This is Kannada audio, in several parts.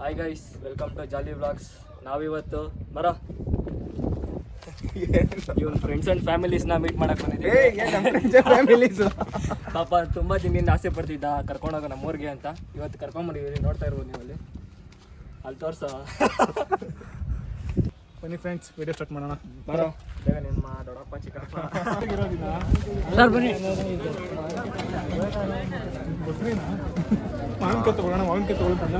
Hi guys, welcome to Jolly Vlogs. ನಾವಿವತ್ತು ಇವನ್ ಫ್ರೆಂಡ್ಸ್ ಅಂಡ್ ಫ್ಯಾಮಿಲೀಸ್ನ ಮೀಟ್ ಮಾಡಕ್ ಬಂದಿದ್ದೀವಿ. ಪಾಪ ತುಂಬಾ ದಿನದಿಂದ ಆಸೆ ಪಡ್ತಿದ್ದ ಕರ್ಕೊಂಡೋಗ ನಮ್ಮೂರಿಗೆ ಅಂತ. ಇವತ್ತು ಕರ್ಕೊಂಡ್ಬಂದಿದ್ದೀವಿ, ನೋಡ್ತಾ ಇರ್ಬೋದು ನೀವು ಅಲ್ಲಿ ತೋರ್ಸ. ಬನ್ನಿ ಫ್ರೆಂಡ್ಸ್, ವಿಡಿಯೋ ಸ್ಟಾರ್ಟ್ ಮಾಡೋಣ. ಬರೋ ಬೇಗ ನಿಮ್ಮ ದೊಡ್ಡಪ್ಪ ಚಿಕ್ಕಪ್ಪ ಸರ್ ಬನ್ನಿ. ಮಾವಿನಕಾಯಿ ತಗೊಳ್ಳೋಣ. ಮಾವಿನಕಾಯಿ ತಗೊಳ್ತಾನೆ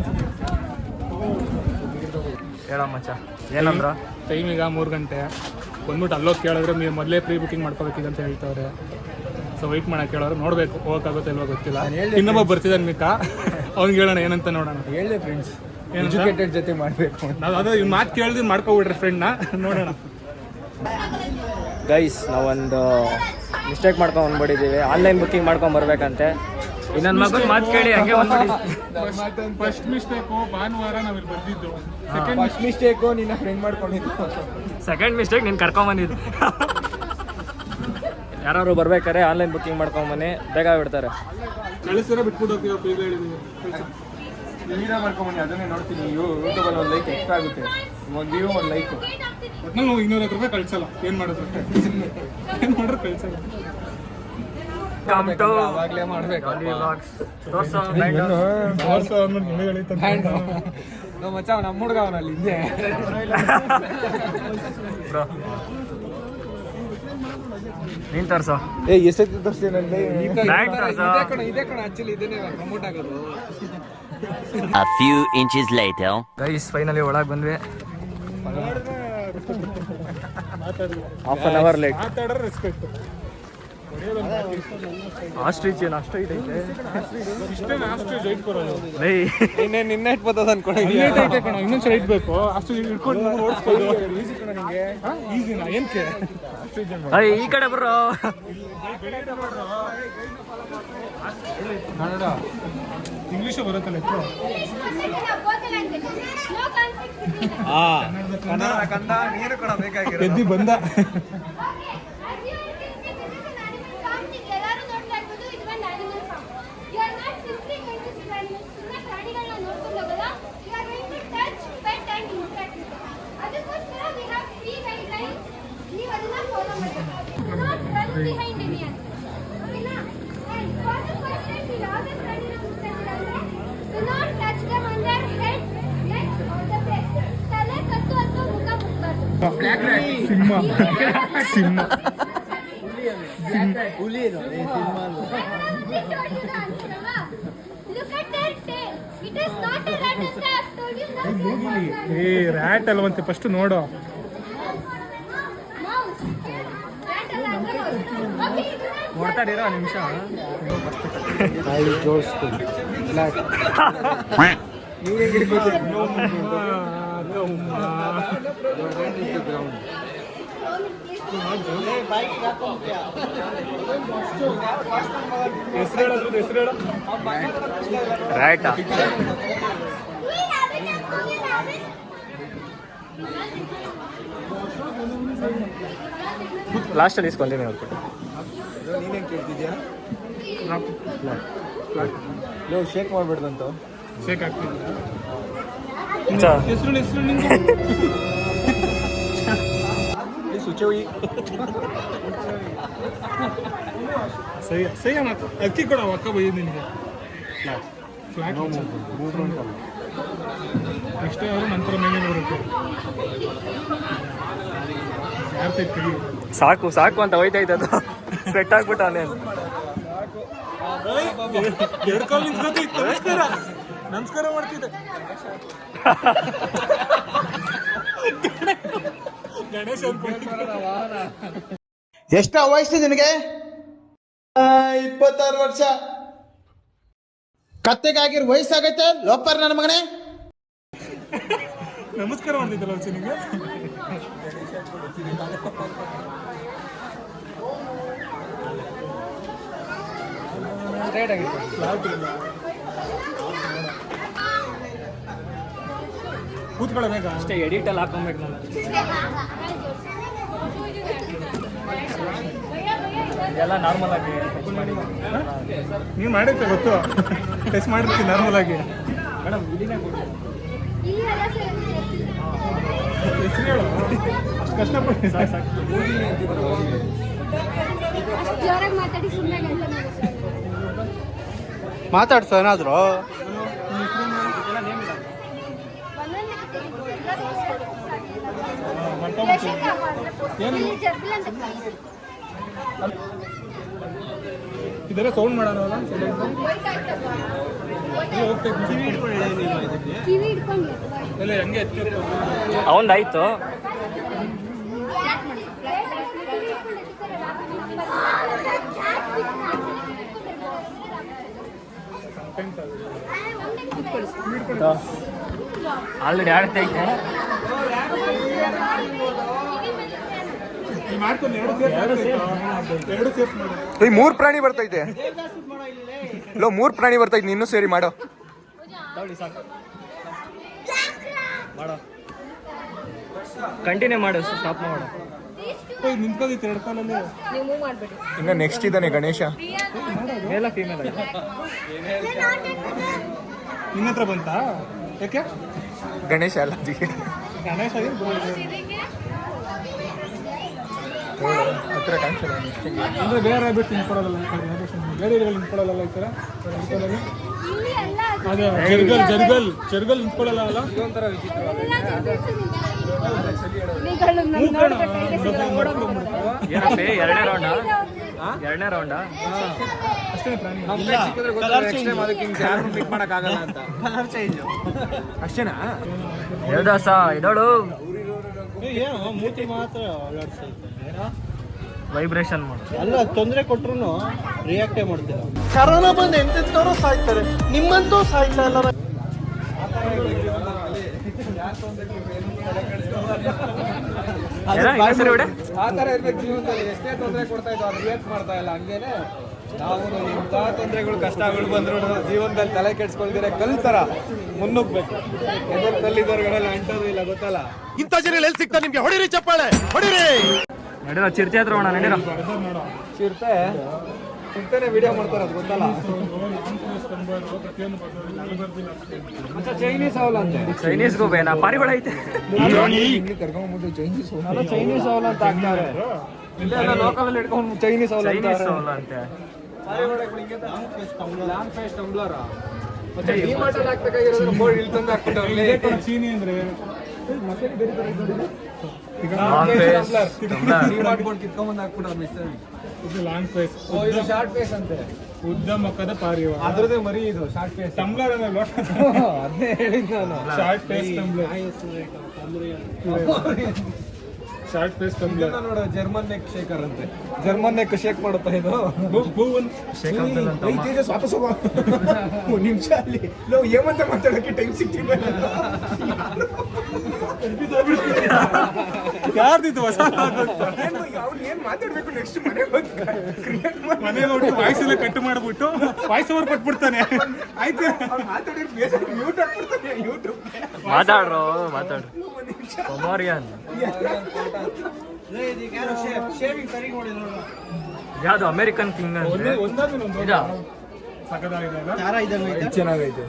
ಹೇಳ ಮಚ್ಚ, ಏನಂದ್ರ ಟೈಮ್ ಈಗ 3 ಗಂಟೆ. ಬಂದ್ಬಿಟ್ಟು ಅಲ್ಲೋಗಿ ಕೇಳಿದ್ರೆ ನೀವು ಮೊದಲೇ ಪ್ರೀ ಬುಕಿಂಗ್ ಮಾಡ್ಕೋಬೇಕಿದೆ ಅಂತ ಹೇಳ್ತವ್ರೆ. ಸೊ ವೆಯ್ಟ್ ಮಾಡಕ್ಕೆ ಕೇಳೋರು, ನೋಡ್ಬೇಕು ಹೋಗೋಕ್ಕಾಗುತ್ತೆ ಇಲ್ವೋ ಗೊತ್ತಿಲ್ಲ. ಇನ್ನೊಬ್ಬ ಬರ್ತಿದ್ದಾನೆ ಮಿಕ್ಕ, ಅವ್ನಿಗೆ ಹೇಳೋಣ ಏನಂತ ನೋಡೋಣ. ಹೇಳಿ ಫ್ರೆಂಡ್ಸ್, ಎಜುಕೇಟೆಡ್ ಜೊತೆ ಮಾಡಬೇಕು. ನಾವು ಅದೇ ಇವ್ನು ಮಾತು ಕೇಳಿದ್ರೆ ಮಾಡ್ಕೊಬಿಡ್ರಿ ಫ್ರೆಂಡ್ನ. ನೋಡೋಣ ಗೈಸ್, ನಾವೊಂದು ಮಿಸ್ಟೇಕ್ ಮಾಡ್ಕೊಂಡು ಬಂದ್ಬಿಟ್ಟಿದ್ದೀವಿ. ಆನ್ಲೈನ್ ಬುಕ್ಕಿಂಗ್ ಮಾಡ್ಕೊಂಡು ಬರ್ಬೇಕಂತೆ. ಇನ್ನೊಂದು ಮಗನ ಮಾತು ಕೇಳಿ ಹಂಗೆ ಫಸ್ಟ್ ಮಿಸ್ಟೇಕು ಭಾನುವಾರ ನಾವಿಲ್ಲಿ ಬಂದಿದ್ದು. ಫಸ್ಟ್ ಮಿಸ್ಟೇಕು ನಿನ್ನ ಫ್ರೆಂಡ್ ಮಾಡ್ಕೊಂಡಿದ್ದು. ಸೆಕೆಂಡ್ ಮಿಸ್ಟೇಕ್ ನೀನು ಕರ್ಕೊಂಬಂದಿದ್ದು. ಯಾರು ಬರ್ಬೇಕಾರೆ ಆನ್ಲೈನ್ ಬುಕ್ಕಿಂಗ್ ಮಾಡ್ಕೊಂಬನ್ನಿ, ಬೇಗ ಬಿಡ್ತಾರೆ. ಕಳಿಸಿದ್ರೆ ಬಿಟ್ಬಿಟ್ಟು ಹೋಗ್ತೀವಿ. ಬೇಗ ಹೇಳಿದ್ದೀವಿ, ವೀಡಿಯೋ ಮಾಡ್ಕೊಂಬನ್ನಿ, ಅದನ್ನೇ ನೋಡ್ತೀನಿ. ಯೂಟ್ಯೂಬಲ್ಲಿ ಒಂದು ಲೈಕ್ ಎಕ್ಸ್ಟ್ರಾ ಆಗುತ್ತೆ. ಒಂದು ಲೈಕ್ ಒಟ್ನಲ್ಲಿ ನಾವು 200 ರೂಪಾಯಿ ಕಳ್ಸಲ್ಲ. ಏನು ಮಾಡೋದು, ಏನು ಮಾಡ್ರೆ ಕಳ್ಸಲ್ಲ. ಅವಾಗಲೇ ಮಾಡ್ಬೇಕು. ಮಚ್ಚ ನಮ್ಮ ಹುಡುಗ ಅವನಲ್ಲಿ ಹಿಂದೆ ನೀನ್ ತರ್ಸೋ. ಎಷ್ಟೊತ್ತಿ ತೋರಿಸ್ತೀನಲ್ಲಿ ಇದೇ ಕಣ ಆಕ್ಚುಲಿ ಇದೇನೆ ಪ್ರಮೋಟ್ ಆಗೋದು. A few inches later. Guys, finally ಒಳಗೆ ಬಂದ್ವಿ. Half an hour late. ಮಾತಾಡ್ರೆ ರೆಸ್ಪೆಕ್ಟ್. ಆಸ್ಟ್ರಿಚ್ ಏನು ಅಷ್ಟು ಐತೆ ಇಷ್ಟೇ ಅಷ್ಟು ಜೈಟ್ ಬರೋದು. ನಿನ್ನೆ ಇಟ್ಬೋದ ಅನ್ಕೊಂಡು ಇನ್ನೊಂದು ಸಲ ಇಟ್ಬೇಕು. ಅಷ್ಟು ಇಟ್ಕೊಂಡು ಓಡಿಸ್ಬೋದು. ಈಸಿನಾ ಏನಕ್ಕೆ? ಈ ಕಡೆ ಬರ್ರೋ. ಕನ್ನಡ ಇಂಗ್ಲೀಷು ಬರುತ್ತಲ್ಲ ಹೆಚ್ಚು. ಕಂದ ನೀರು ಕೂಡ ಬೇಕಾಗಿರೋ ಎದ್ದಿ ಬಂದ. ಸಿಂಹ ಸಿಂಹ ಹುಲಿ ಇದು ಸಿನಿಮಾ. ಏ ರ್ಯಾಟ್ ಅಲ್ವಂತೆ, ಫಸ್ಟ್ ನೋಡು. ನೋಡ್ತಾಡಿರೋ ನಿಮಿಷ. ರೈಟ್ ಲಾಸ್ಟಲ್ಲಿ ಇಸ್ಕೊಂತೀನಿ ನೋಡ್ಬಿಟ್ಟು. ನೀನೇನು ಕೇಳ್ತಿದ್ಯಾ? ನೀವು ಶೇಕ್ ಮಾಡ್ಬಿಡ್ದಂತ. ಶೇಕ್ ಆಗ್ತಿಲ್ಲ. ಹೆಸರು ಸುಚೋಯಿ ಸಹಿ ಸಹಿ ಮಾತು. ಅಕ್ಕಿ ಕೊಡ, ಅಕ್ಕ ಬೈದು ನಿನಗೆ. ಫ್ಲಾಟ್ ಇಷ್ಟೇ ಅವರು ನಂತರ ಮೇಲೆ ಬರುತ್ತೆ. ಯಾರು ತೆಗ್ದು ಸಾಕು ಸಾಕು ಅಂತ ಹೋಯ್ತಾಯ್ತು. ಅದು ಸ್ವೆಟ್ ಆಗ್ಬಿಟ್ಟು ಅವನೇ. ಎರಡು ಕಾಲು ನಿಂತ್ಕೊತಿತ್ತು. ನಮಸ್ಕಾರ ನಮಸ್ಕಾರ ಮಾಡ್ತಿದ್ದೆ. ಗಣೇಶ್ ಎಷ್ಟ ವಯಸ್ಸು ನಿನಗೆ? 26 ವರ್ಷ. ಕತ್ತೆಗಾಗಿರ್ ವಯಸ್ಸಾಗೈತೆ ಲೋಪರ್ ನನ್ನ ಮಗನೇ. ನಮಸ್ಕಾರ ಮಾಡ್ತಿದ್ದಲ್ಲ ಒಂದ್ಸಲ ನಿಮಗೆ. ಕೂತ್ಕೊಳ್ಳಬೇಕು ಅಷ್ಟೇ. ಎಡಿಟಲ್ಲಿ ಹಾಕೊಬೇಕು ನಾನು. ಇದೆಲ್ಲ ನಾರ್ಮಲ್ ಆಗಿ ನೀವು ಮಾಡಿರ್ತೀವಿ ಗೊತ್ತು. ಟೆಸ್ಟ್ ಮಾಡಿರ್ತೀವಿ ನಾರ್ಮಲ್ ಆಗಿ. ಮೇಡಮ್ ಇದನ್ನೇ ಕೊಡಿ. ಇಲ್ಲಿ ಎಲ್ಲ ಸೇರಿ ಹೆಸರು ಹೇಳು ಅಷ್ಟು ಕಷ್ಟಪಟ್ಟು ಸಾಕು ಅಷ್ಟು ಜೋರಾಗಿ ಮಾತಾಡಿ ಸುಮ್ಮನೆ ಗಂಟೆ ಮಾತಾಡ್ಸೋ ಏನಾದ್ರು ಇಲ್ಲಿ ಜರ್ಬಿಲ್ ಅಂತ ಇದೆಲ್ಲ ಸೌಂಡ್ ಮಾಡೋಣ ಕಿವಿ ಹಿಡ್ಕೊಂಡು ಎಲ್ಲ ಹೆಂಗೆ ಎತ್ತಿತ್ತು ಅವಂದಾಯ್ತು. ಆಲ್ರೆಡಿ ಆಡ್ತೈತೆ. ಮಾಡ್ಕೊಂಡು ಎರಡು ಸೇರ್ಸ್ ಮಾಡು. ಈ 3 ಪ್ರಾಣಿ ಬರ್ತೈತೆ ಲೋ 3 ಪ್ರಾಣಿ ಬರ್ತೈತೆ ನೀನು ಸೇರಿ ಮಾಡೋ. ತಗೊಳ್ಳಿ ಸಾಕು ಮಾಡೋ, ಕಂಟಿನ್ಯೂ ಮಾಡು, ಸ್ಟಾಪ್ ಮಾಡು. ನಿಂತ್ಕೋದಿತ್ತು 2 ಕಾಲಲ್ಲಿ. ನೀವು ಮೂವ್ ಮಾಡಬೇಡಿ. ಇನ್ನು ನೆಕ್ಸ್ಟ್ ಇದ್ದಾನೆ ಗಣೇಶ. ಮೇಲ ಫೀಮೇಲ್ ಆಗಿದೆ. ನಿನ್ನ ಹತ್ರ ಬಂತಾ? ಯಾಕೆ ಗಣೇಶ ಅಲ್ಲ ಗಣೇಶ ಹತ್ರ ಕಾಣಿಸಲ್ಲ. ಅಂದ್ರೆ ಬೇರೆ ರ್ಯಾಬಿಟ್ಸ್ ನಿಂತ್ಕೊಳ್ಳೋಲ್ಲ, ಬೇರೆ ಇರುಗಳು ನಿಂತ್ಕೊಳ್ಳಲ್ಲ ಈ ಥರ ನಿಂತ್ಕೊಳ್ಳೋದು. ಇಲ್ಲಿ ಎಲ್ಲ ಅದೇ ಜರ್ಗಲ್ ನಿಂತ್ಕೊಳ್ಳಲ್ಲ ಅಲ್ಲ. ನಿಗಳು ನನ್ನ ನೋಡ್ಬಿಟ್ಟು ಏನಪ್ಪಿ ಎರಡನೇ ರೌಂಡಾ ಅಷ್ಟೇ ಪ್ರಾಣಿ. ಅಷ್ಟೇನಾ? ದೇವದಾಸ ಇದೋಳು ಮೂತಿ ಮಾತ್ರ ಓಡಾಡ್ಸೈತೆ. ವೈಬ್ರೇಷನ್ ಮಾಡು. ಅಲ್ಲ ತೊಂದರೆ ಕೊಟ್ರು ರಿಯಾಕ್ಟೇ ಮಾಡ್ತೀರ. ಕರೋನಾ ಬಂದು ಎಂತೆಂಥವ್ರು ಸಾಯ್ತಾರೆ, ನಿಮ್ಮಂತೂ ಸಾಯ್ತಾ ಇಲ್ಲ. ಆ ಥರ ಇರ್ಬೇಕು ಜೀವನದಲ್ಲಿ. ಎಷ್ಟೇ ತೊಂದರೆ ಕೊಡ್ತಾ ಇದ್ದೋ ಅದು ರಿಯಾಕ್ಟ್ ಮಾಡ್ತಾ ಇಲ್ಲ. ಹಂಗೇನೆ ನಾವು ಇಂಥ ತೊಂದರೆಗಳು ಕಷ್ಟಗಳು ಬಂದ್ರು ಜೀವನದಲ್ಲಿ ತಲೆ ಕೆಡ್ಸ್ಕೊಳ್ದಿರ ಕಲ್ತರ ಮುನ್ನುಗ್ಬೇಕು. ಎದುರು ಕಲ್ಲಿದ್ದವ್ರುಗಳೆಲ್ಲ ಅಂಟೋದು ಇಲ್ಲ, ಗೊತ್ತಲ್ಲ. ಇಂಥ ಜನ ಎಲ್ಲಿ ಸಿಗ್ತಾ ನಿಮ್ಗೆ? ಹೊಡಿರಿ ಚಪ್ಪಾಳೆ ಹೊಡಿರಿ. ನಡೀರೋ ಚಿರ್ತಿ ಹತ್ರ ಹೋಣ, ನಡೀರೋ. ಚಿಂತೆನೆ ವಿಡಿಯೋ ಮಾಡ್ತಾರೆ, ಅದು ಗೊತ್ತಲ್ಲ. ಚೈನೀಸ್ ಅವಲ್ಲ ಅಂತೆ. ಚೈನೀಸ್ಗೂ ಬೇಡ ಪಾರಿವಾಳ ಐತೆ. ಕರ್ಕೊಂಡ್ಬಿಟ್ಟು ಚೈನೀಸ್ ಅವಲ್ಲ ಅಂತ ಹಾಕ್ತಾರೆ. ಇಲ್ಲ ಲೋಕಲ್ ಅಲ್ಲಿ ಇಟ್ಕೊಂಡು ಚೈನೀಸ್ ಅವಲ್ಲ ಚೈನೀಸ್ ಅವಲ್ಲ ಅಂತೆ. ಲ್ಯಾಂಪ್ ಫೇಸ್ ಟಂಬ್ಲರ್ ಮತ್ತೆ ಈ ಮಾಟಲ್ಲಿ ಹಾಕ್ಬೇಕಾಗಿರೋದು ಬೋರ್ಡ್ ಇಲ್ಲಿ ತಂದು ಹಾಕ್ಬಿಟ್ಟವ್ರೆ. ಚೀನಿ ಅಂದ್ರೆ ಕಿತ್ಕೊಂಡ್ಬಂದು ಹಾಕ್ಬಿಟ್ಟವ್ರು ಮಿಸ್ಟರ್. ಇದು ಲಾಂಗ್ ಫೇಸ್, ಇದು ಶಾರ್ಟ್ ಫೇಸ್ ಅಂತೆ. ಉದ್ದ ಮಕ್ಕದ ಪಾರಿವಾಳ. ಅದ್ರದ್ದೇ ಮರಿ ಇದು ಶಾರ್ಟ್ ಫೇಸ್. ಟಂಬ್ಲರ್ ಅಂದ್ರೆ ಲೋಟ. ಅದನ್ನೇ ಹೇಳಿದ್ ನಾನು. Short face tumbler. Short face tumbler ನೋಡು, ಜರ್ಮನ್ ನೆಕ್ ಶೇಕರ್ ಅಂತೆ. ಜರ್ಮನ್ ನೆಕ್ ಶೇಕ್ ಮಾಡುತ್ತಾ ಇದು. ಶೇಕ್ ಆಗ್ತದೆ ಅಂತ ಅಮ್ಮ. ವಾಪಸ್ ಹೋಗೋ ಒಂದು ನಿಮಿಷ ಅಲ್ಲಿ ಏಮಂತ ಮಾತಾಡೋಕೆ ಟೈಮ್ ಸಿಗ್ತಿಲ್ಲ. ಯಾರ್ದಿತ್ತು ಹೊಸ ಅವ್ನು ಏನ್ ಮಾತಾಡ್ಬೇಕು ನೆಕ್ಸ್ಟ್ ಮನೆ ನೋಡಿ ವಾಯ್ಸ್ ಎಲ್ಲ ಕಟ್ ಮಾಡ್ಬಿಟ್ಟು ವಾಯ್ಸ್ ಓವರ್ ಕೊಟ್ಬಿಡ್ತಾನೆ. ಆಯ್ತು ಮಾತಾಡಿ ಮ್ಯೂಟ್ ಹಾಕ್ಬಿಡ್ತಾನೆ ಯೂಟ್ಯೂಬ್. ಮಾತಾಡ್ರೋ ಮಾತಾಡು. ಕೊಮಾರಿಯನ್ ಯಾವ್ದು ಅಮೇರಿಕನ್ ಕಿಂಗ್ ಅಂದ್ರೆ ಒಂದಾದ್ಮೇಲೆ ಒಂದು ಇದಾ? ಸಕದಾಗಿದೆ. ಚೆನ್ನಾಗೈತೆ.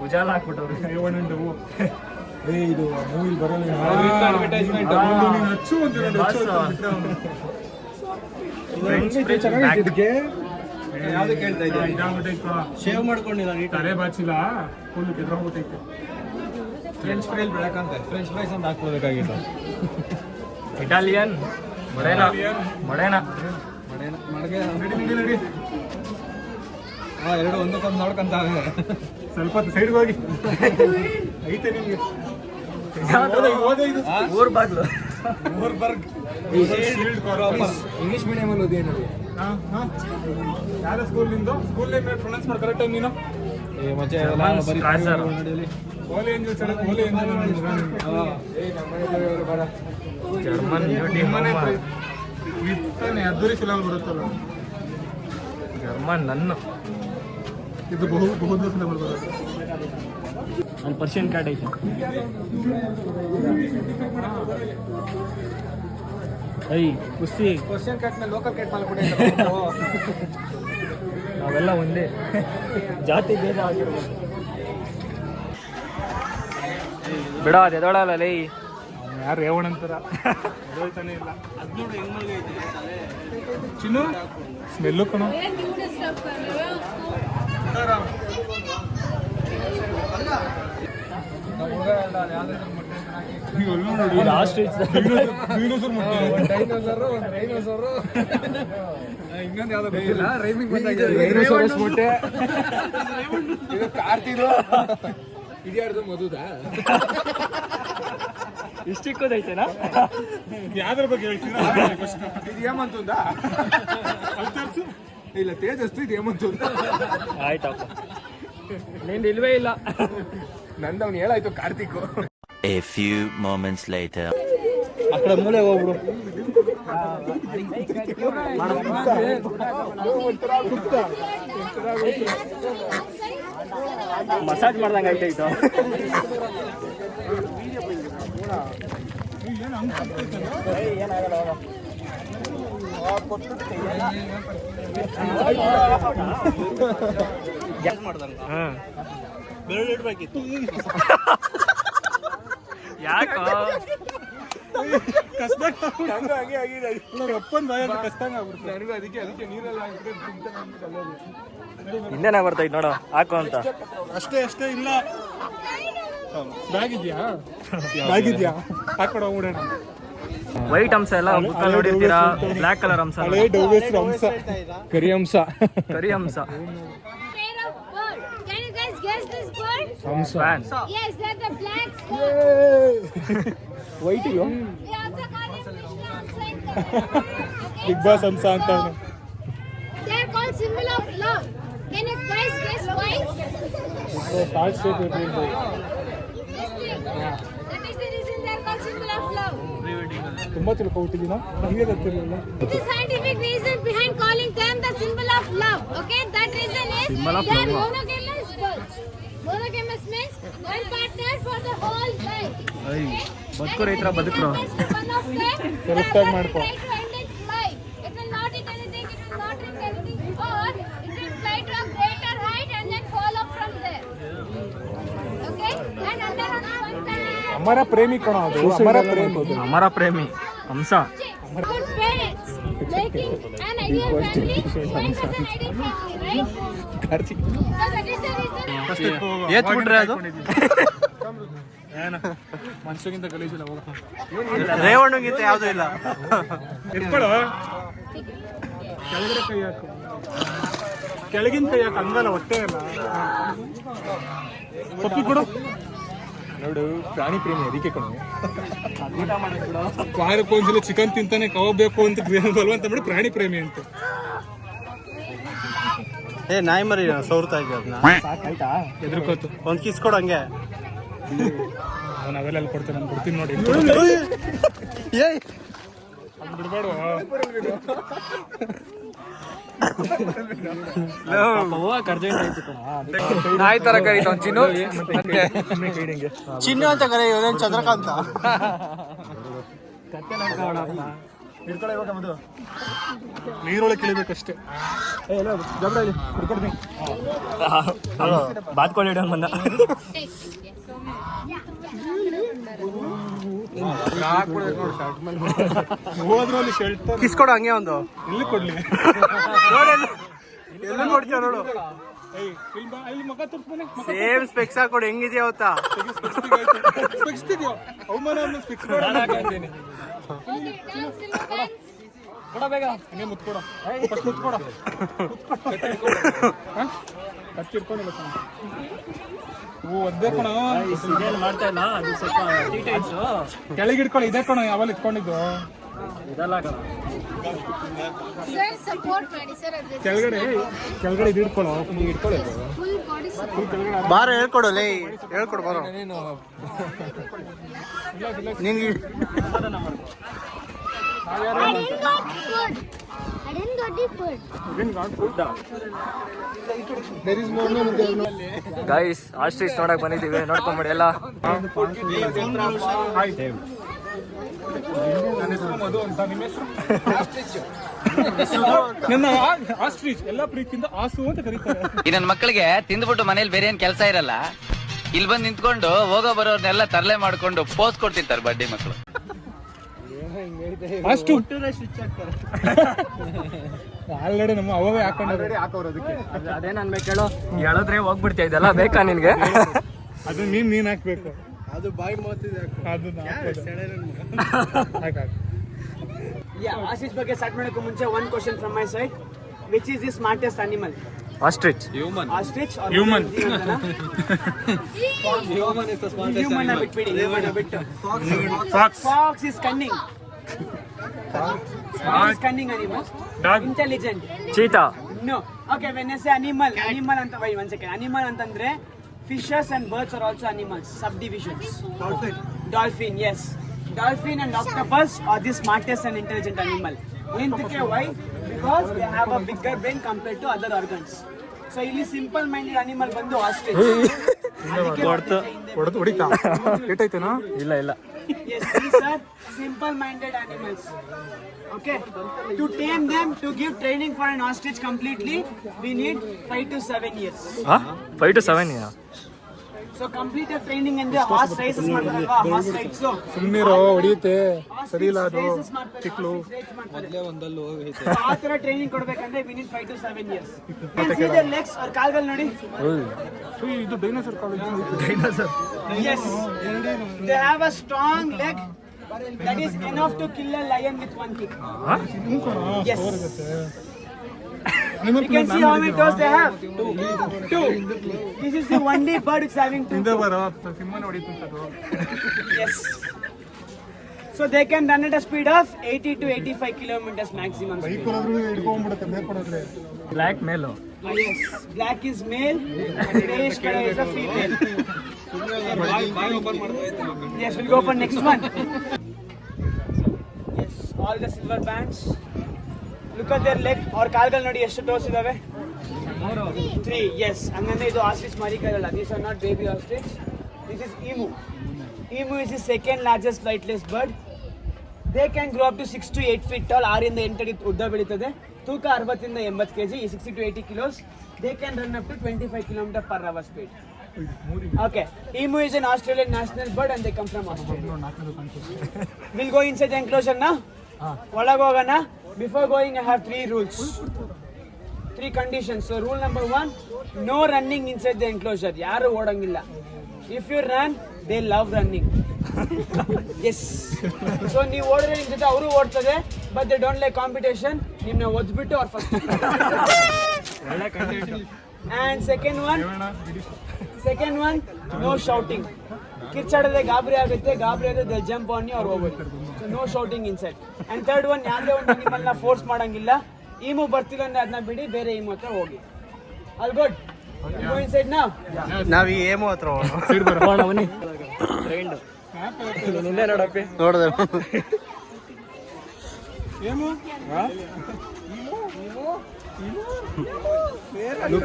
ಉಜಾಲ ಹಾಕ್ಬಿಟ್ಟವ್ರು. ಇದು ಮೂವಿ ಬರಲ್ಲ. ಅಡ್ವರ್ಟೈಸ್ಮೆಂಟ್ ಹಚ್ಚು ಅಂತ ಯಾವ್ದು ಕೇಳ್ತಾ ಇದ್ದೆ? ಶೇವ್ ಮಾಡ್ಕೊಂಡಿಲ್ಲ ತಲೆ ಬಾಚಿಲ್ಲ, ಫುಲ್ ಕೆದ್ರೋಗ್ಬಿಟ್ಟೈತೆ. ಫ್ರೆಂಚ್ ಫ್ರೈಲ್ ಬೆಳಕಂತೆ. ಫ್ರೆಂಚ್ ಫ್ರೈಸ್ ಅಂತ ಹಾಕ್ಬೋಬೇಕಾಗಿತ್ತು. ಇಟಾಲಿಯನ್ ಮಡೇನಾ ಮಡಗೆ ನಡಿ. ಎರಡು ಒಂದಕ್ಕೊಂದು ನೋಡ್ಕೊಂತಾವೆ. ಸ್ವಲ್ಪ ಸೈಡ್ಗೆ ಹೋಗಿ ಐತೆ ನಿಮ್ಗೆ. ಊರ್ ಬಾಗ್ಲು. ಇಂಗ್ಲಿಷ್ ಮೀಡಿಯಂ ಅಲ್ಲಿ ಓದಿ ಏನದು? ಯಾವ ಸ್ಕೂಲ್ ನಿಂದು? ಸ್ಕೂಲ್ ನೇಮ್ ಪ್ರೊನೌನ್ಸ್ ಮಾಡಿ ಕರೆಕ್ಟ್ ನೀನು. ಓಲೆ ಏಂಜಲ್ ಸರ್, ಓಲೆ ಏಂಜಲ್. ಜರ್ಮನ್ ನಿಮ್ಮನೆ ಇತ್ತಾನೆ ಅದ್ದೂರಿ ಫಿಲಮ್ ಬರುತ್ತಲ್ಲ, ಜರ್ಮನ್ ನನ್ನ ಇದು ಬಹುದ ಫಿಲಮ್ ಬರುತ್ತೆ. ಅಲ್ಲಿ ಪರ್ಷಿಯನ್ ಕ್ಯಾಟ್ ಐತೆ. ಐ ಕುಸ್ತಿ ಕ್ವಶನ್ ಕಟ್ ಮೇಲೆ ಲೋಕಲ್ ಕಟ್ ಮಾಡ್ಬಿಟ್ಟೆ. ನಾವೆಲ್ಲ ಒಂದೇ ಜಾತಿ ಭೇದ ಆಗಿರ್ಬೋದು. ಬಿಡೋ ಅದು ಎದೊಳಲ್ಲ ಲೇ. ಯಾರು ರೇವಣ ಅಂತಾರ ಹೇಳ್ತಾನೆ ಇಲ್ಲ. ಚಿನ್ನು ಸ್ಮೆಲ್ಲು ಕಣೋ. ಇನ್ನೊಂದು ಯಾವ್ದೋ ಗೊತ್ತಿಲ್ಲ, ರೈಮಿಂಗ್ ಬಂದಾಗಿದೆ. ಮೊಟ್ಟೆ ಇದು ಕಾರ್ತಿದು ಇದ್ಯಾರ್ದು ಮಧುದಾ? ಇಷ್ಟು ಚಿಕ್ಕದೈತೆನಾ? ಯಾವ್ದ್ರ ಬಗ್ಗೆ ಹೇಳ್ತೀರಾ? ಇದು ಹೇಮಂತ್ ಅಂತ ಇಲ್ಲ, ತೇಜಸ್ತು ಇದು ಹೇಮಂತ್ ಅಂತ. ಆಯ್ತಪ್ಪ, ನಿಂದು ಇಲ್ವೇ ಇಲ್ಲ. ನಂದು ಅವ್ನು ಹೇಳಾಯ್ತು Karthik. A few moments later. ಆ ಕಡೆ ಮೂಲೆ ಹೋಗ್ಬಿಡು. ಮಸಾಜ್ ಮಾಡ್ದಂಗೆ ಐತೆ. ಯಾಕೋ ನನಗೂ ಅದಕ್ಕೆ ನೀರೆಲ್ಲ ಹಿಂದೆನೇ ಬರ್ತೈತೆ ನೋಡು, ಹಾಕು ಅಂತ. ಅಷ್ಟೇ ಇಲ್ಲ. ಬ್ಯಾಗ್ ಇದೆಯಾ ಹಾಕೊಡ ಹೋಗ್ಬಿಡೋಣ. ವೈಟ್ ಅಂಶ ಎಲ್ಲ ಬುಕ್ಕಲ್ಲಿ ನೋಡಿರ್ತೀರಾ, ಬ್ಲ್ಯಾಕ್ ಕಲರ್ ಅಂಶ, ಕರಿ ಅಂಶ. ಕರಿ ಅಂಶ. Pair of bird. Can you guys guess this bird? Fan. Yes, they're the black swan. White We also call them Krishna Hamsa in Kannada. Bigg Boss ಹಂಸ ಅಂತ. They're called symbol of love. Can you guys guess why? This thing. That is the reason they're called symbol of love. ತುಂಬಾ ತಿಳ್ಕೊಬಿಟ್ಟಿದ್ದೀನ, ನಮಗೆ ಗೊತ್ತಿರಲಿಲ್ಲ. It is scientific reason behind calling them the symbol of love. Okay, that reason is Symbol of they are love. monogamous birds. Monogamous means one partner for the whole life. Okay? ಬದುಕರು ಈ ಥರ ಬದುಕರು. One of them, the Correct other ಆಗಿ will ಮಾಡ್ಕೊ. try to end its life. It will not eat anything, it will not drink anything, or it will fly to a greater height and then fall off from there. Okay? And under one time, ಅಮರ ಪ್ರೇಮಿ ಕಣ ಅದು, ಅಮರ ಪ್ರೇಮಿ. ಅಮರ ಪ್ರೇಮಿ ಅಂಶ. good parents making an ideal family and as an ideal family, right? Karthik So that is the reason. ಏತ್ಬಿಟ್ರೆ ಅದು ಏನ ಮನುಷ್ಯಗಿಂತ ಗಲೀಜಿಲ್ಲ, ಹೋಗ. ರೇವಣ್ಣಗಿಂತ ಯಾವ್ದು ಇಲ್ಲ. ಎತ್ಕೊಳ್ಳೋ, ಕೆಳಗಡೆ ಕೈ ಹಾಕು. ಕೆಳಗಿನ ಕೈ ಹಾಕು, ಹಂಗಲ್ಲ, ಹೊಟ್ಟೆ ಅಲ್ಲ. ಪಪ್ಪಿ ಕೊಡು. ನೋಡು, ಪ್ರಾಣಿ ಪ್ರೇಮಿ ಅದಕ್ಕೆ ಕಣ. ವಾರಕ್ಕೊಂದ್ಸಲ ಚಿಕನ್ ತಿಂತಾನೆ, ಕಬಾಬ್ ಬೇಕು ಅಂತ ಬಲವಂತ ಮಾಡಿ ಪ್ರಾಣಿ ಪ್ರೇಮಿ ಅಂತ. ನಾಯಿ ಮರಿ ಸೌರ್ತಾ ಇದ್ದೆ ಅದನ್ನ. ಸಾಕಾಯ್ತಾ? ಎದ್ರಕೋತು. ಒಂದ್ ಕಿಸ್ ಕೊಡು ಹಂಗೆ. ಅವ್ನು ಅವೆಲ್ಲ ಕೊಡ್ತೇನೆ, ನಾನು ಕೊಡ್ತೀನಿ ನೋಡಿ. ಏಯ್ ಬಿಡ್ಬೇಡ. ಹೋಗಕ್ಕೆ ಅರ್ಜೆಂಟ್ ಆಯ್ತು ಕಣ. ನಾಯಿ ತರ ಕರೀತಾವ್ ಚಿನ್ನು. ಚಿನ್ನು ಅಂತ ಕರೆ, ಇವನೇನ್ ಚಂದ್ರಕಾಂತ. ನೀರೊಳಗೆ ಇಳಿಬೇಕಷ್ಟೇ. ಬಾತ್ಕೊಳ್ಳಿ ಇಡೋನ್ ಬಂದ. ಹೋದ್ರಲ್ಲಿ ಶೆಲ್ಟರ್. ಕಿಸ್ ಕೊಡು ಹಂಗೆ ಒಂದು. ಇಲ್ಲಿ ಕೊಡ್ಲಿ. ಎಲ್ಲ ನೋಡ್ತೀಯ ನೋಡು. ಇಲ್ಲಿ ಮಗ ತೋರಿಸ್ಬನ್ನಿ. Same specs ಹಾಕೊಡು, ಹೆಂಗಿದ್ಯಾ ಅವತ್ತಾ. ಅವಮಾನ specs Okay, now silver pens. ಕೊಡ ಬೇಗ. ಹಂಗೆ ಮುತ್ಕೊಡ. ಫಸ್ಟ್ ಮುತ್ಕೊಡ. ಕತ್ತಿರ್ಕೊಂಡಿಲ್ಲ ಕಣ. ಒದ್ದೆ ಕಣ. ಇದೇನು ಮಾಡ್ತಾ ಇಲ್ಲ, ಅದು ಸ್ವಲ್ಪ ಡೀಟೇಲ್ಸು ಕೆಳಗೆ ಇಟ್ಕೊಳ್ಳಿ. ಇದೇ ಕಣ ಯಾವಾಗ ಇಟ್ಕೊಂಡಿದ್ದು. ಇದೆಲ್ಲ ಕಣ. Sir, support ಮಾಡಿ sir. ಅದ್ರ ಕೆಳಗಡೆ ಇದು ಇಟ್ಕೊಳ್ಳೋ. ನೀವು ಇಟ್ಕೊಳ್ಳೋದು full body support. ಬಾರ ಹೇಳ್ಕೊಡು ಲೇ, ಹೇಳ್ಕೊಡು ಬಾರೋ. ನಿನ್ಗೆ I didn't got food. I didn't got the food. Guys, ostrich ನೋಡಕ್ ಬಂದಿದ್ದೀವಿ, ನೋಡ್ಕೊಂಬಿಡಿ ಎಲ್ಲ. ನನ್ನ ಹೆಸರು ಮಧು ಅಂತ. ನಿಮ್ಮ ಹೆಸರು? ನನ್ನ ಆಸ್ಟ್ರಿಚ್ ಎಲ್ಲ ಪ್ರೀತಿಯಿಂದ ಆಸು ಅಂತ ಕರೀತಾರೆ. ಈ ನನ್ನ ಮಕ್ಕಳಿಗೆ ತಿಂದ್ಬಿಟ್ಟು ಮನೇಲಿ ಬೇರೆ ಏನ್ ಕೆಲಸ ಇರಲ್ಲ, ಇಲ್ಲಿ ಬಂದು ನಿಂತ್ಕೊಂಡು ಹೋಗೋ ಬರೋರ್ನೆಲ್ಲ ತರಲೆ ಮಾಡ್ಕೊಂಡು ಪೋಸ್ ಕೊಡ್ತಿರ್ತಾರೆ ಬಡ್ಡಿ ಮಕ್ಕಳು. ಅಷ್ಟು ಆಲ್ರೆಡಿ ನಮ್ಮ ಅವೇ ಹಾಕೊಂಡ್ರೆ ಅದೇನ್ ಅನ್ಬೇಕು ಹೇಳು, ಹೇಳಿದ್ರೆ ಹೋಗ್ಬಿಡ್ತೀಯ, ಇದೆಲ್ಲ ಬೇಕಾ ನಿನ್ಗೆ? ಅದು ನೀನ್ ಹಾಕ್ಬೇಕು, ಅದು ಬಾಯಿ ಮಾತಿದೆ ಅದನ್ನ ಆಶೀಶ್ ಬಗ್ಗೆ ಸ್ಟಾರ್ಟ್ ಮಾಡೋಕ್ಕೂ ಮುಂಚೆ one question from my side. Which is the smartest animal? Ostrich. Ostrich human. Human ಬಿಟ್ಬಿಡಿ, ಹ್ಯೂಮನ್ ಬಿಟ್ಟು. Fox. Fox is cunning. Fox is cunning animal. Dog. Intelligent. Cheetah. No. Okay, when I say animal ಅಂತ wait one second. Animal ಅಂತಂದ್ರೆ fishes and birds are also animals, subdivisions. Dolphin, yes. Dolphin and octopus are the smartest and intelligent animal. Why? Because they have a bigger brain compared to other organs. So ಇಲ್ಲಿ simple minded animal ಬಂದು ostrich. ಹೊಡೆದು ಹೊಡಿತಾ ಕೆಟ್ಟೈತೇನೋ? ಇಲ್ಲ ಇಲ್ಲ. Yes, these are simple minded animals. Okay, to tame them, to give training for an ostrich completely, we need 5 to 7 years. 5 to 7 years. So complete the training in the horse races ಮಾಡ್ತಾರಲ್ವಾ, horse rides. So ಸುಮ್ಮನಿರೋ, ಹೊಡಿಯುತ್ತೆ, ಸರಿ ಇಲ್ಲ ಅದು ಚಿಕ್ಲು. ಆ ತರ ಟ್ರೈನಿಂಗ್ ಕೊಡ್ಬೇಕಂದ್ರೆ we need 5 to 7 years. You see their legs or ಕಾಲ್ಗಳು ನೋಡಿ. ಇದು dinosaur call. Yes, they have a strong leg that is enough to kill a lion with one kick. Yes. You can see how many toes they have. Two. This is the only bird which is having 2 ಹಿಂದೆ toes. ಬರೋ ಸಿಂಹನ ಹೊಡಿತಂತದು. Yes. So they can run at a speed of 80 to 85 kilometers maximum speed. Bike ಹೋದ್ರು ಹಿಡ್ಕೊಂಡ್ಬಿಡುತ್ತೆ ಬೇರ್ಪಡೋದ್ರೆ. ಬ್ಲ್ಯಾಕ್ ಮೇಲು. Yes. Black is male, grayish color is a female. Yes, we'll go for next one. Yes, all the silver bands. Look at their leg. Or ಕಾಲ್ಗಳು ನೋಡಿ ಎಷ್ಟು ಟೋಸ್ ಇದಾವೆ? 3. Yes. ಹಂಗಂದ್ರೆ ಇದು ostrich ಮರಿಗಳಲ್ಲ. These are not baby ostrich. This is emu. Emu is the second largest flightless bird. They can grow up to 6 to 8 feet tall. 6 ಇಂದ 8 ಅಡಿ ಉದ್ದ ಬೆಳೀತದೆ. ತೂಕ 60 ಇಂದ 80 kg, 60 to 80 kilos. They can run up to 25 km/h speed. Okay. Emu is an Australian national bird and they come from Australia. We'll go inside the enclosure now. ಒಳಗೆ ಹೋಗೋಣ. Before going, I have 3 rules. 3 conditions. So rule number 1, no running inside the enclosure. ಯಾರು ಓಡಂಗಿಲ್ಲ. If you run, they love running. Yes. So ನೀವು ಓಡಿದ್ರೆ ನಿಮ್ಮ ಜೊತೆ ಅವರು ಓಡ್ತದೆ, but they don't like competition. ನಿಮ್ಮನ್ನ ಒದ್ಬಿಟ್ಟು ಅವ್ರು first. And second one, no shouting. ಕಿರ್ಚಾಡದೆ ಗಾಬರಿ ಆಗುತ್ತೆ, ಗಾಬರಿ ಆದ್ರೆ they'll jump on you or ಹೋಗುತ್ತೆ. So no shouting inside. And third one, ಯಾವುದೇ ಒಂದು ನಿಮ್ಮನ್ನ ಫೋರ್ಸ್ ಮಾಡಂಗಿಲ್ಲ. ಈಮು ಬರ್ತಿಲ್ಲ ಅಂದ್ರೆ ಅದನ್ನ ಬಿಡಿ, ಬೇರೆ ಈಮು ಹತ್ರ ಹೋಗಿ. All good? Go inside now. ನಾವ್ ಈ ಏಮೋ ಹತ್ರ ನಿನ್ನೆ ನೋಡಪ್ಪಿ. ನೋಡಿದೆ.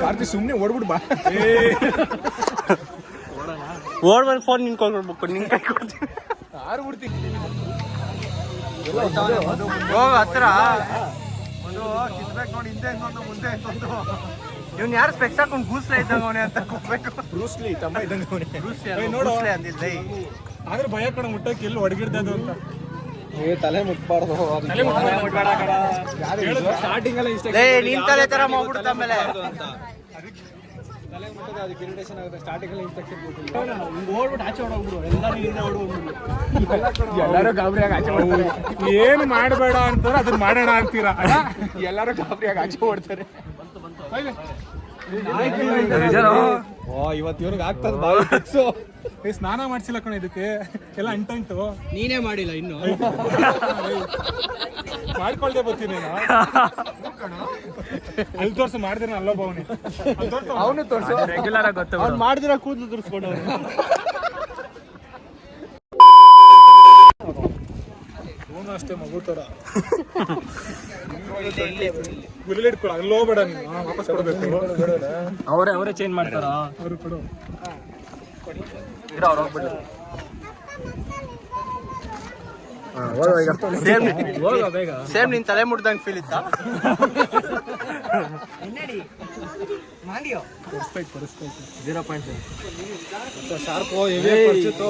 ಕಾರ್ತಿ ಸುಮ್ಮನೆ ಓಡ್ಬಿಟ್ಟು ಬಾ. ಓಡ್ ಬಂದು ಫೋನ್ ನಿನ್ಕೊಳ್ಬೇಕು, ನಿನ್ ಕೈ ಕೊಡ್ತೀನಿ. ಹೋಗ ಹತ್ರ ಒಂದು ಕಿಸ್ಬೇಕು ನೋಡಿ, ಹಿಂದೆ ಇನ್ನೊಂದು ಮುಂದೆ ಇನ್ನೊಂದು. ಇವ್ನು ಯಾರು ಸ್ಪೆಕ್ಸ್ ಹಾಕೊಂಡು ಗೂಸ್ಲೆ ಇದ್ದಂಗ ಅವನೇ ಅಂತ ಕೂಗ್ಬೇಕು. ಬ್ರೂಸ್ಲಿ ತಮ್ಮ ಇದ್ದಂಗೆ ಗೂಸ್ಲೆ ಅಂದಿಲ್ಲ. ಆದ್ರೆ ಭಯ ಕಣ ಮುಟ್ಟಕ್ಕೆ ಎಲ್ಲಿ ಹೊಡಗಿಡ್ದದು ಅಂತ. ತಲೆ ಮುಟ್ಬಾರ್ದು. ಸ್ಟಾರ್ಟಿಂಗ್ ಎಲ್ಲ ಇಷ್ಟ ನೀನ್ ತಲೆ ತರ ಮಾಡ್ಬಿಡ್ತ ಆಮೇಲೆ ತಲೆ ಮುಟ್ಟದ ಅದಕ್ಕೆ ಇರಿಟೇಷನ್ ಆಗುತ್ತೆ. ಸ್ಟಾರ್ಟಿಂಗ್ ಎಲ್ಲ ಇನ್ಸ್ಟ್ರಕ್ಷನ್ ಓಡ್ಬಿಟ್ಟು ಆಚೆ ಓಡೋಗ್ಬಿಡು, ಎಲ್ಲರೂ ಹಿಂದೆ ಓಡೋಗ್ಬಿಡು. ಎಲ್ಲರೂ ಗಾಬರಿಯಾಗಿ ಆಚೆ ಓಡ್ತಾರೆ. ಏನು ಮಾಡಬೇಡ ಅಂತಾರೆ, ಅದನ್ನ ಮಾಡೋಣ ಅಂತೀರಾ. ಎಲ್ಲರೂ ಗಾಬರಿಯಾಗಿ ಆಚೆ ಓಡ್ತಾರೆ. ಇವತ್ತು ಇವ್ರಿಗೆ ಆಗ್ತದ ಬಾವಿ ಫಿಕ್ಸು. ಸ್ನಾನ ಮಾಡ್ಸಿಲ್ಲ ಕಣ, ಇದಕ್ಕೆ ಎಲ್ಲ ಅಂಟಂಟು. ನೀನೇ ಮಾಡಿಲ್ಲ ಇನ್ನು. ಮಾಡ್ಕೊಳ್ದೆ ಬರ್ತೀನಿ ಅಲ್ಲಿ ತೋರ್ಸು. ಮಾಡಿದ್ರೆ ಅಲ್ಲೊಬ್ಬ ಅವನೇ, ಅವನು ತೋರ್ಸು. ರೆಗ್ಯುಲರ್ ಆಗಿ ಗೊತ್ತು. ಅವ್ನು ಮಾಡಿದಿರ ಕೂದಲು ದುರ್ಸ್ಕೊಂಡು ಅವನು ಅಷ್ಟೇ ಮಗು ತರ ಗುರುಳು ಇಟ್ಕೊಳ. ಅಲ್ಲಿ ಹೋಗ್ಬೇಡ ನೀನು, ವಾಪಸ್ ಕೊಡ್ಬೇಕು. ಅವರೇ ಚೇಂಜ್ ಮಾಡ್ತಾರ. ಅವರು ಕೊಡು. ಅವ್ರು ಹೋಗ್ಬಿಡ್ಲಿ. ಸೇಮ್ ನಿನ್ ತಲೆ ಮುಟ್ದಂಗ್ ಫೀಲ್ ಇತ್ತಾ? ಪರಿಸ್ಥಿತಿ 0.7 ಶಾರ್ಪು ಹೆವಿ ಪರಿಚಿತು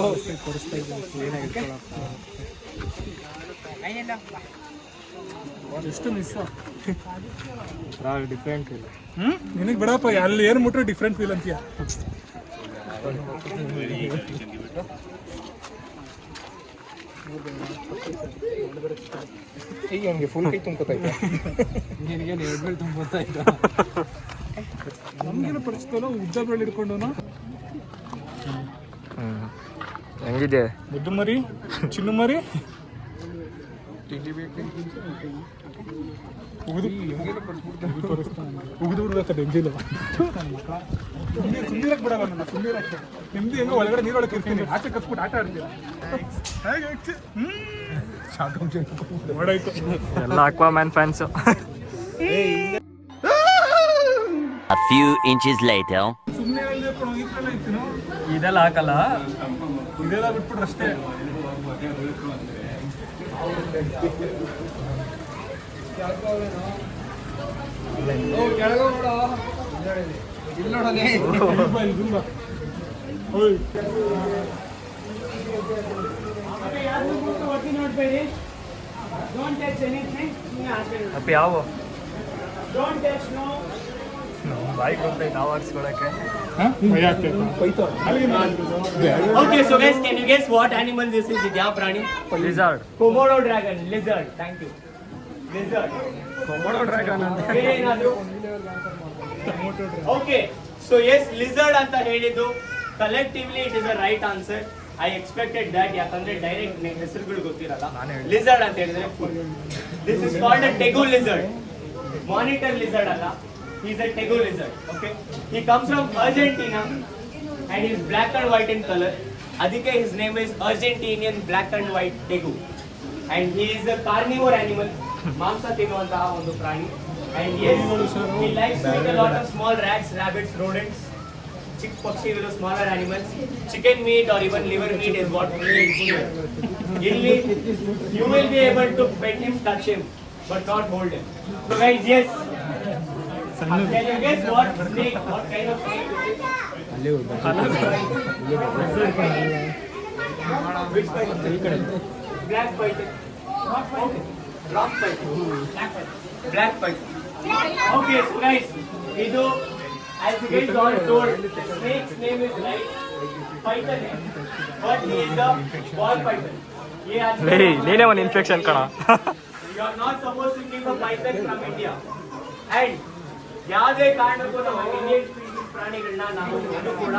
ಎಷ್ಟು ಮಿಸ್ ಡಿಫ್ರೆಂಟ್ ಇಲ್ಲ. ನಿನಗೆ ಬಿಡಪ್ಪ ಅಲ್ಲಿ ಏನು ಮುಟ್ರೆ ಡಿಫ್ರೆಂಟ್ ಫೀಲ್ ಅಂತೀಯ. ಈಗ ನನಗೆ ಫುಲ್ ಕೈ ತುಂಬ್ಕೊತೈತೆ. ನಿನಗೆ ಎರಡು ತುಂಬ್ಕೊತಾಯ್ತು. ನಮಗೇನು ಪರಿಸ್ಥಿತಿ ಉದ್ದ ಬೆಳೆ ಹಿಡ್ಕೊಂಡು ಹೆಂಗಿದೆ ಮುದ್ದು ಮರಿ ಚಿನ್ನು ಮರಿ ಉಗಿದು ಬಿಡ್ಬೇಕದು ಎಂಜಿಲ್ ಸುಂದಿರಕ್ಕೆ ಬಿಡಲ್ಲ ನನ್ನ ಸುಂದಿರಕ್ಕೆ ನಿಮ್ದು ಹೆಂಗೋ ಒಳಗಡೆ ನೀರೊಳಗೆ ಇರ್ತೀನಿ ಆಚೆ ಕಸ್ಬಿಟ್ಟು ಆಟ ಆಡ್ತೀನಿ ನೋಡಾಯ್ತು ಎಲ್ಲ ಅಕ್ವಾಮ್ಯಾನ್ fans. A few inches later. ಸುಮ್ಮನೆ ಈ ಥರ ಇರ್ತೀನೋ ಇದೆಲ್ಲ ಹಾಕಲ್ಲ, ಇದೆಲ್ಲ ಬಿಟ್ಬಿಟ್ರೆ ಅಷ್ಟೇ. ಇಲ್ಲಿ ನೋಡೋಣ ನೋಡ್ಬೇಡಿ. Don't touch anything. ಅಪ್ಪ ಯಾವ Don't touch no. ಬಾಯಿ ಬಂತ ನಾವು ಹಾಕ್ಸ್ಕೊಳಕ್ಕೆ. ಭಯ ಆಗ್ತೈತೆ Okay, so guys, can you guess what animal this is? ಇದು ಯಾವ ಪ್ರಾಣಿ? ಲಿಜಾರ್ಡ್. Komodo dragon, lizard. Thank you. Lizard. ಕೊಮೋಡೋ dragon ಅಂತ. ಬೇರೆ ಏನಾದ್ರು? Okay, so yes, lizard ಅಂತ ಹೇಳಿದ್ದು collectively it is a right answer. I expected that ಯಾಕಂದ್ರೆ ಡೈರೆಕ್ಟ್ ಹೆಸರುಗಳು ಗೊತ್ತಿರಲ್ಲ. Lizard ಅಂತ ಹೇಳಿದ್ರೆ this is called a tegu lizard. Monitor lizard ಅಲ್ಲ. He is a tegu lizard. Okay, he comes from Argentina and he is black and white in color. ಅದಕ್ಕೆ his name is Argentinian black and white tegu. And he is a carnivore animal. ಮಾಂಸ ತಿನ್ನುವಂತಹ ಒಂದು ಪ್ರಾಣಿ. And yes, he likes to eat a lot of small rats, rabbits, rodents, chick ಪಕ್ಷಿಗಳು, smaller animals. Chicken meat or even liver meat is what we eat here. ಇಲ್ಲಿ you will be able to pet him, touch him, but not hold him. So guys, yes. Can you guess what snake? What kind of snake is it? Which python? Black python. Okay. Rock python. Black python. Okay, so guys, ಇದು as you guys all told, snake's name is right. Python name, but he is a ball python. ನೀನೇ ಒಂದು ಇನ್ಫೆಕ್ಷನ್ ಕಣ. You are not supposed to keep a python from India. And ಯಾವುದೇ ಕಾರಣಕ್ಕೂ ನಮ್ಮ ಇಂಡಿಯನ್ ಸ್ಪೀಸೀಸ್ ಪ್ರಾಣಿಗಳನ್ನ ನಾವು ಕೂಡ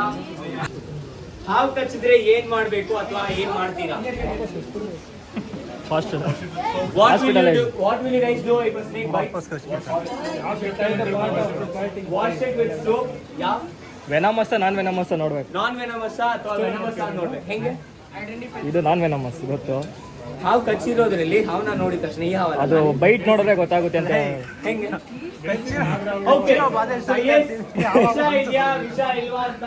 ಹಾವು ಕಚ್ಚಿದ್ರೆ ಏನ್ ಮಾಡ್ಬೇಕು ಅಥವಾ ಏನ್ ಮಾಡ್ತೀರಾ? Fast What will you guys do if a snake bites? Wash it with soap. Yeah. Venomous non venomous ನೋಡ್ಬೇಕು. ನಾನ್ ವೆನಮಸ್ ಅಥವಾ ವೆನಮಸ್ ಅಂತ ನೋಡ್ಬೇಕು. ಹೆಂಗೆ? ಇದು ನಾನ್ ವೆನಮಸ್ ಗೊತ್ತು. ಹಾವು ಕಚ್ಚಿರೋದ್ರಲ್ಲಿ ಹಾವನ್ನ ನೋಡಿದ ತಕ್ಷಣ ಈ ಹಾವಲ್ಲ, ಅದು ಬೈಟ್ ನೋಡಿದ್ರೆ ಗೊತ್ತಾಗುತ್ತೆ ಅಂತ. ಹೆಂಗೆ? Okay. So yes, ವಿಷ ಇದೆಯಾ ವಿಷ ಇಲ್ವಾ ಅಂತ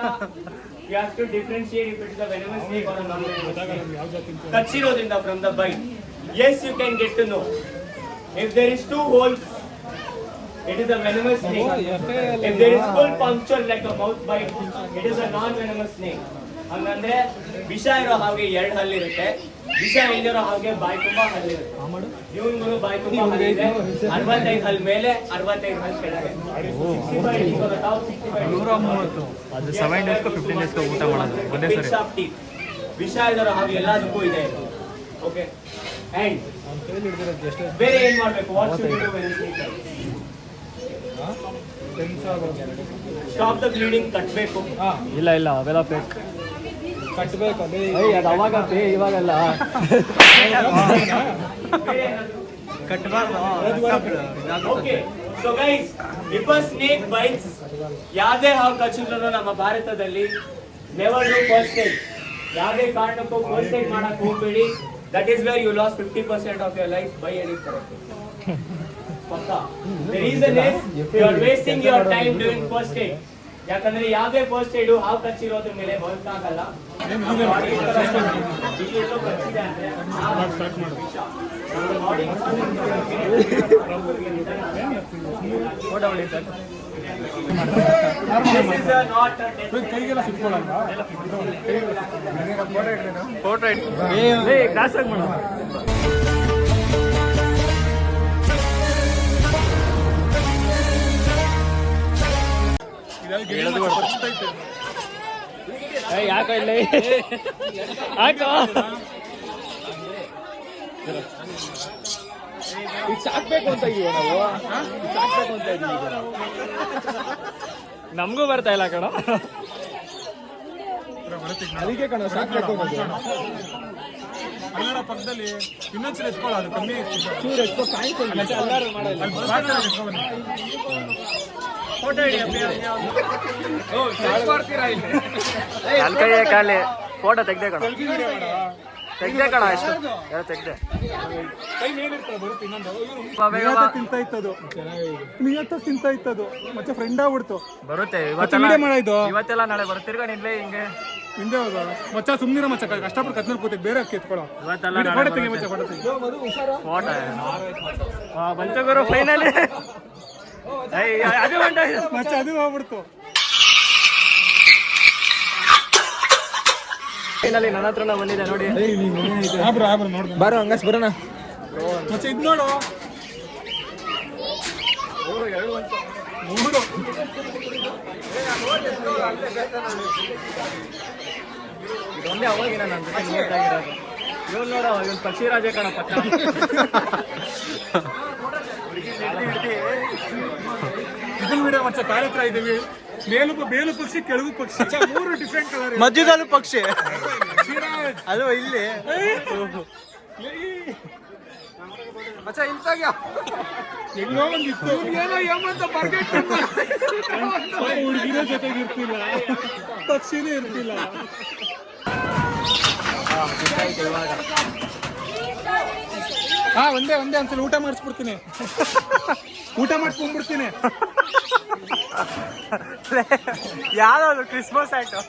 you have to differentiate if it is a venomous snake or a non-venomous snake. ಕಚ್ಚಿರೋದ್ರಿಂದ from the bite, yes, you can get to know. If there is 2 holes, it is a venomous snake. If there is full puncture like a mouth bite, it is a non-venomous snake. ಹಂಗಂದ್ರೆ ವಿಷ ಇರೋ ಹಾವಿಗೆ 2 ಹಲ್ಲಿರುತ್ತೆ, ವಿಷ ಇಲ್ಲಿರೋ ಹಾವಿಗೆ ಬಾಯಿ ತುಂಬಾ ಹಲ್ಲಿರುತ್ತೆ. ಇವನ್ಗೂ ಬಾಯಿ ತುಂಬಾ ಹಲ್ಲಿದೆ. 65 ಹಲ್ ಮೇಲೆ, 65 ಹಲ್ ಕೆಳಗೆ. 130. ಅದು 7 ಡೇಸ್ಗೂ 15 ಡೇಸ್ಗೂ ಊಟ ಮಾಡೋದು ಒಂದೇ ಸರಿ. ವಿಷ ಇರೋ ಹಾವು ಎಲ್ಲದಕ್ಕೂ ಇದೆ. ಓಕೆ, ಅಂಡ್ ಬೇರೆ ಏನ್ ಮಾಡ್ಬೇಕು? Stop the bleeding. ಕಟ್ಬೇಕು. ಇಲ್ಲ ಅವೆಲ್ಲ ಫೇಕ್. ಕಟ್ಟಬೇಕು ಅದೇ ಅದು ಅವಾಗ ಇವಾಗೆಲ್ಲ Okay, so guys, if a snake bites, ಯಾವುದೇ ಹಾವು ಕಚ್ಚಿದ್ರು ನಮ್ಮ ಭಾರತದಲ್ಲಿ never do first aid. ಯಾವುದೇ ಕಾರಣಕ್ಕೂ first aid ಮಾಡಕ್ ಹೋಗ್ಬೇಡಿ. That is where you lost 50% of your life by any therapy. ಪಕ್ಕ. The reason is you are wasting your time doing first aid. ಯಾಕಂದ್ರೆ ಯಾವುದೇ ಫಸ್ಟ್ ಏಡು ಹಾವು ಕಚ್ಚಿರೋದ್ರ ಮೇಲೆ ಬದುಕಾಗಲ್ಲ. ಸ್ಟಾರ್ಟ್ ಮಾಡು. ಫೋಟೋ ಹೊಡಿ ಸರ್. ಕೈಗೆಲ್ಲ ಸಿಕ್ಕೊಳ್ಳಲ್ಲ. ಫೋಟೋ ಕ್ಲಾಸ್ ಆಗಿ ಮಾಡೋ. ಯಾಕ ಇಲ್ಲ ಹಾಕೋ ಈಗ ಸಾಕ್ಬೇಕು ಅಂತ ಇದೀವಿ ನಾವು. ಸಾಕ್ಬೇಕು ಅಂತ ಇದೀವಿ. ನಮಗೂ ಬರ್ತಾ ಇಲ್ಲ ಕಣ. ಅದಕ್ಕೆ ಕಣ ಸಾಕ್ಬೇಕು ಅಲ್ಲರ ಪಕ್ಕದಲ್ಲಿ ಇನ್ನೊಂದ್ಸಲ ಎತ್ಕೊಳ್ಳೋದು ಕಮ್ಮಿ ಚೂರು ಎತ್ಕೊ ಕಾಯಿಸ್ಕೊಂಡು ಎಲ್ಲರೂ ಮಾಡಲ್ಲ. ಫೋಟೋ ಹಿಡಿ. ಮಾಡ್ತೀರಾ ಇಲ್ಲಿ ಕೈಯೇ ಕಾಲಿ ಫೋಟೋ ತೆಗ್ದೆ ಕಣ. ತೆಗ್ದೆ ಕಣ ಎಷ್ಟು ತೆಗ್ದೆ. ಕೈ ಮೇಲಿರ್ತದೆ ಬರುತ್ತೆ ಇನ್ನೊಂದು ತಿಂತ ಇತ್ತದು ತಿಂತ ಇತ್ತದು ಮತ್ತೆ ಫ್ರೆಂಡ್ ಆಗ್ಬಿಡ್ತು. ಬರುತ್ತೆ ವಿಡಿಯೋ ಮಾಡಿದ್ದು ಇವತ್ತೆಲ್ಲ ನಾಳೆ ಬರ್ತಿರ್ಗ ನಿನ್ಲೆ ಹಿಂಗೆ ಹಿಂದೆ ಹೋದ ಮಚ್ಚ ಸುಮ್ಮನಿರ ಮಚ್ಚ ಕಷ್ಟಪಟ್ಟು ಕತ್ನಲ್ಲಿ ಕೂತಿಗೆ ಬೇರೆ ಎತ್ಕೊಳ್ಳೋ ಇವತ್ತೆಲ್ಲ ಫೋಟೋ ತೆಗಿ ಮಚ್ಚ ಫೋಟೋ ತೆಗಿ. ಫೋಟೋ ಬಂತಗುರು ಫೈನಲಿ. ಅದು ಬಂಟ ಮಚ್ಚ ಅದು ಹೋಗ್ಬಿಡ್ತು. ಫೈನಲಿ ನನ್ನ ಹತ್ರನ ಬಂದಿದೆ ನೋಡಿ. ಆಬ್ರು ನೋಡ್ದ ಬಾರೋ ಹಂಗಾಸ್ ಬರೋಣ. ಮಚ್ಚ ಇದ್ ನೋಡು ಮೂರು ಇದೊಂದೇ ಅವಾಗಿನ ನನ್ನ ಜೊತೆ ನೋಡ್ತಾ ಇರೋದು. ಇವನು ನೋಡ ಇವನು ಪಕ್ಷಿರಾಜ ಕಣ ಪಕ್ಕ. ಇದನ್ನ ವಿಡಿಯೋ ಮಚ್ಚ ಕಾರ್ಯಕ್ರಮ ಇದ್ದೀವಿ. ಬೇಲು ಪಕ್ಷಿ ಕೆಳಗು ಪಕ್ಷಿ ಮೂರು ಡಿಫ್ರೆಂಟ್ ಕಲರ್. ಮಧ್ಯದಲ್ಲೂ ಪಕ್ಷಿ ಅಲ್ವಾ ಇಲ್ಲಿ ಮಚ್ಚ ಇಂತಾಗ್ಯ ಎಲ್ಲೋ ಒಂದಿತ್ತು ಏನೋ ಎಂಬಂತ ಬರ್ಗೆಟ್ ಹುಡುಗಿನ ಜೊತೆಗೆ ಇರ್ತಿಲ್ಲ, ಪಕ್ಷಿನೇ ಇರ್ತಿಲ್ಲ. ಹಾ ಒಂದೇ ಒಂದ್ಸಲ ಊಟ ಮಾಡಿಸ್ಬಿಡ್ತೀನಿ. ಊಟ ಮಾಡಿಸ್ಕೊಂಡ್ಬಿಡ್ತೀನಿ. ಯಾವ್ದು ಕ್ರಿಸ್ಮಸ್ ಆಯ್ತು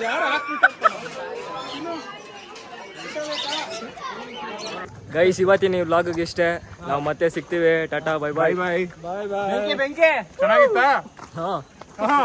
ಯಾರು ಹಾಕ್ಬಿಟ್ಟು ಗೈಸ್ ಇವತ್ತಿನ ಈ ವ್ಲಾಗ್ಗೆ ಇಷ್ಟೇ. ನಾವು ಮತ್ತೆ ಸಿಗ್ತೀವಿ. Tata bye bye. ಬಾಯ್ ಬಾಯ್. ಬೆಂಕಿ ಚೆನ್ನಾಗಿತ್ತಾ? ಹಾ ಹಾ